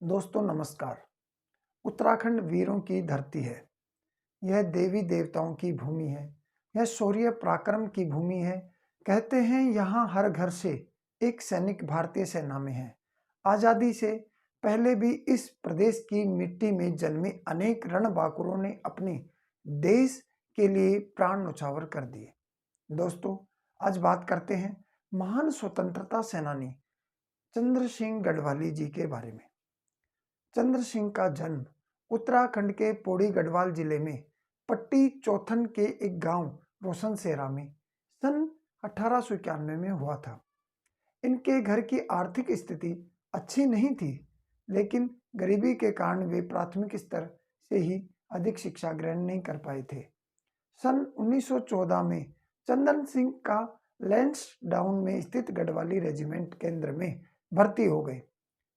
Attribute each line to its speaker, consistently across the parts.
Speaker 1: दोस्तों नमस्कार। उत्तराखंड वीरों की धरती है। यह देवी देवताओं की भूमि है। यह शौर्य पराक्रम की भूमि है। कहते हैं यहाँ हर घर से एक सैनिक भारतीय सेना में है। आज़ादी से पहले भी इस प्रदेश की मिट्टी में जन्मे अनेक रणबांकुरों ने अपने देश के लिए प्राण न्यौछावर कर दिए। दोस्तों आज बात करते हैं महान स्वतंत्रता सेनानी चंद्र सिंह गढ़वाली जी के बारे में। चंद्र सिंह का जन्म उत्तराखंड के पौड़ी गढ़वाल जिले में पट्टी चौथन के एक गांव रोशनसेरा में सन 1891 में हुआ था। इनके घर की आर्थिक स्थिति अच्छी नहीं थी, लेकिन गरीबी के कारण वे प्राथमिक स्तर से ही अधिक शिक्षा ग्रहण नहीं कर पाए थे। सन 1914 में चंदन सिंह का लैंसडाउन में स्थित गढ़वाली रेजिमेंट केंद्र में भर्ती हो गए।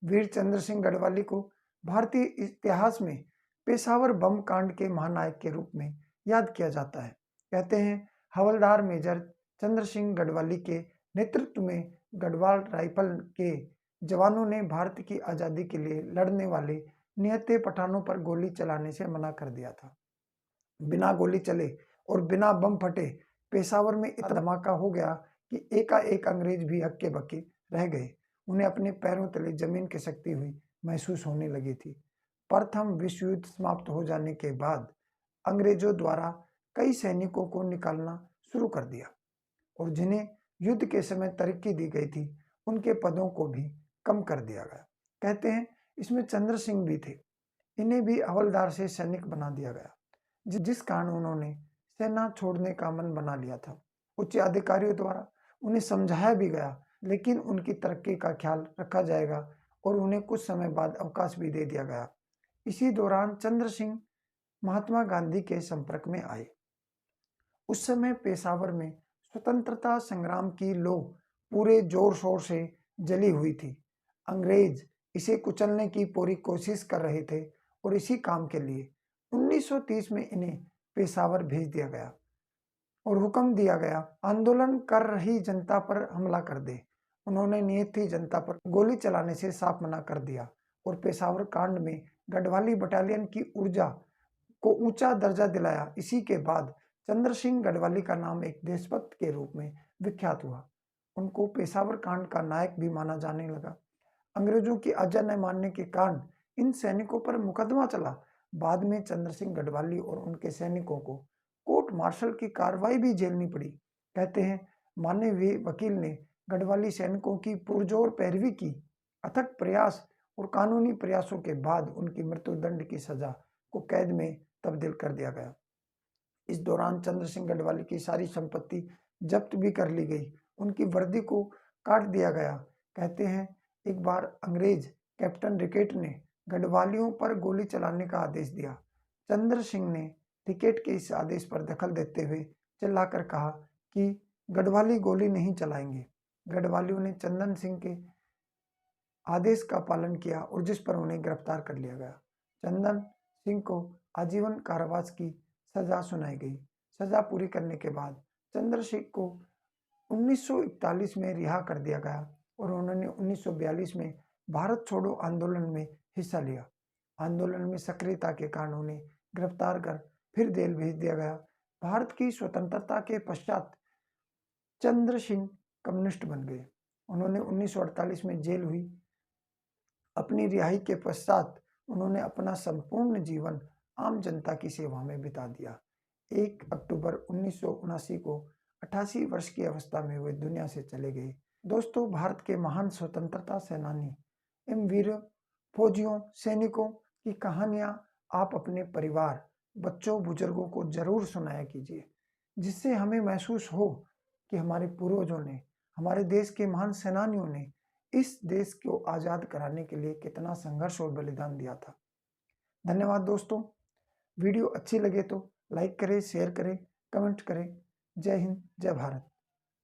Speaker 1: वीर चंद्र सिंह गढ़वाली को भारतीय इतिहास में पेशावर बम कांड के महानायक के रूप में याद किया जाता है। कहते हैं हवलदार मेजर चंद्र सिंह गढ़वाली के नेतृत्व में गढ़वाल राइफल के जवानों ने भारत की आज़ादी के लिए लड़ने वाले निहत्थे पठानों पर गोली चलाने से मना कर दिया था। बिना गोली चले और बिना बम फटे पेशावर में इतना धमाका हो गया कि एकाएक अंग्रेज भी हक्के बक्के रह गए। उन्हें अपने पैरों तले जमीन खिसकती हुई महसूस होने लगी थी। प्रथम विश्व युद्ध समाप्त हो जाने के बाद अंग्रेजों द्वारा कई सैनिकों को निकालना शुरू कर दिया और जिन्हें युद्ध के समय तरक्की दी गई थी उनके पदों को भी कम कर दिया गया। कहते हैं इसमें चंद्र सिंह भी थे। इन्हें भी हवलदार से सैनिक बना दिया गया, जिस कारण उन्होंने सेना छोड़ने का मन बना लिया था। उच्च अधिकारियों द्वारा उन्हें समझाया भी गया, लेकिन उनकी तरक्की का ख्याल रखा जाएगा और उन्हें कुछ समय बाद अवकाश भी दे दिया गया। इसी दौरान चंद्र सिंह महात्मा गांधी के संपर्क में आए। उस समय पेशावर में स्वतंत्रता संग्राम की लौ पूरे जोर शोर से जली हुई थी। अंग्रेज इसे कुचलने की पूरी कोशिश कर रहे थे और इसी काम के लिए 1930 में इन्हें पेशावर भेज दिया गया और हुक्म दिया गया आंदोलन कर रही जनता पर हमला कर दे। उन्होंने नियति जनता पर गोली चलाने से साफ मना कर दिया और पेशावर कांड में गढ़वाली बटालियन की ऊर्जा को ऊंचा दर्जा दिलाया। इसी के बाद चंद्र सिंह गढ़वाली का नाम एक देशभक्त के रूप में विख्यात हुआ। उनको पेशावर कांड का नायक भी माना जाने लगा। अंग्रेजों की आज्ञा न मानने के कारण इन सैनिकों पर मुकदमा चला। बाद में चंद्र सिंह गढ़वाली और उनके सैनिकों को कोर्ट मार्शल की कार्रवाई भी झेलनी पड़ी। कहते हैं माननीय वकील ने गढ़वाली सैनिकों की पुरजोर पैरवी की। अथक प्रयास और कानूनी प्रयासों के बाद उनकी मृत्युदंड की सजा को कैद में तब्दील कर दिया गया। इस दौरान चंद्र सिंह गढ़वाली की सारी संपत्ति जब्त भी कर ली गई। उनकी वर्दी को काट दिया गया। कहते हैं एक बार अंग्रेज कैप्टन रिकेट ने गढ़वालियों पर गोली चलाने का आदेश दिया। चंद्र सिंह ने रिकेट के इस आदेश पर दखल देते हुए चिल्लाकर कहा कि गढ़वाली गोली नहीं चलाएंगे। गढ़वालियों ने चंदन सिंह के आदेश का पालन किया और जिस पर उन्हें गिरफ्तार कर लिया गया। चंदन सिंह को आजीवन कारावास की सजा सुनाई गई। सजा पूरी करने के बाद चंद्र सिंह को 1941 में रिहा कर दिया गया और उन्होंने 1942 में भारत छोड़ो आंदोलन में हिस्सा लिया। आंदोलन में सक्रियता के कारण उन्हें गिरफ्तार कर फिर जेल भेज दिया गया। भारत की स्वतंत्रता के पश्चात चंद्र सिंह कम्युनिस्ट बन गए। उन्होंने 1948 में जेल हुई। अपनी रिहाई के पश्चात उन्होंने अपना संपूर्ण जीवन आम जनता की सेवा में बिता दिया। 1 अक्टूबर 1979 को 88 वर्ष की अवस्था में वे दुनिया से चले गए। दोस्तों भारत के महान स्वतंत्रता सेनानी एवं वीर फौजियों सैनिकों की कहानियां आप अपने परिवार बच्चों बुजुर्गों को जरूर सुनाया कीजिए, जिससे हमें महसूस हो कि हमारे पूर्वजों ने हमारे देश के महान सेनानियों ने इस देश को आज़ाद कराने के लिए कितना संघर्ष और बलिदान दिया था। धन्यवाद दोस्तों। वीडियो अच्छी लगे तो लाइक करें, शेयर करें, कमेंट करें। जय हिंद, जय भारत।